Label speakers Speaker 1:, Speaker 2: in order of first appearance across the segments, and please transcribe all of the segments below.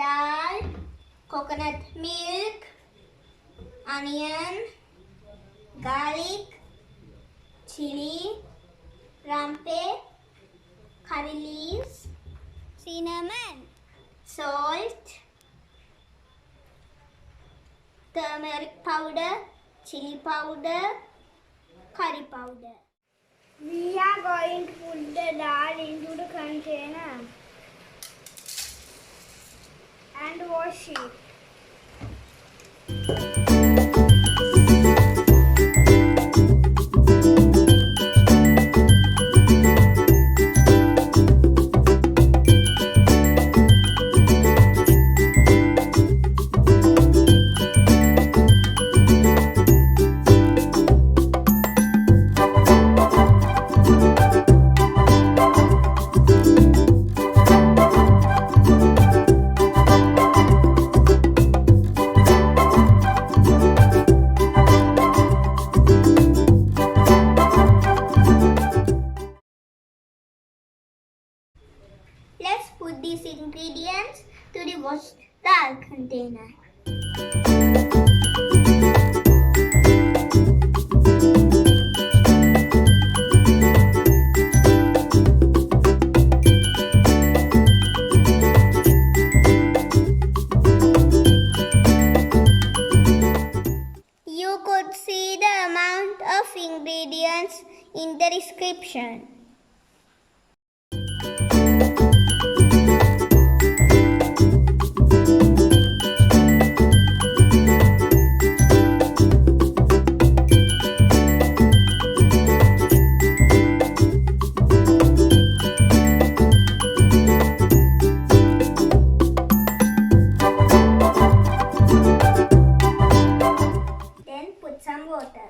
Speaker 1: dal, coconut milk, onion, garlic, chili, rampe, curry leaves, cinnamon, salt, turmeric powder, chili powder, curry powder.
Speaker 2: We are going to put the dal into the container and wash it.
Speaker 1: Let's put these ingredients to the washed dal container. You could see the amount of ingredients in the description. Then put some water.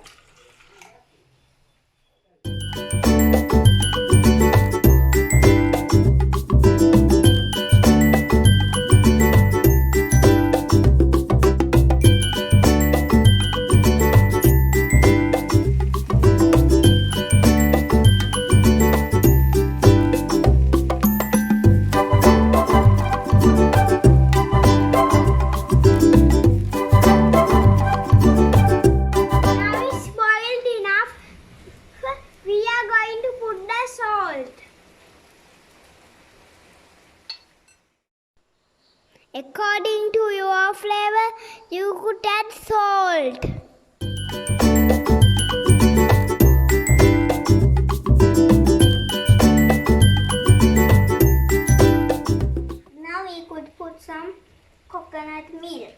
Speaker 2: Now it's boiled enough. We are going to put the salt. According to your flavor, you could add salt.
Speaker 1: Now we could put some coconut milk.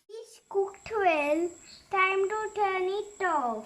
Speaker 2: It's cooked well. Time to turn it off.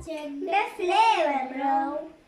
Speaker 1: Check the flavor, bro.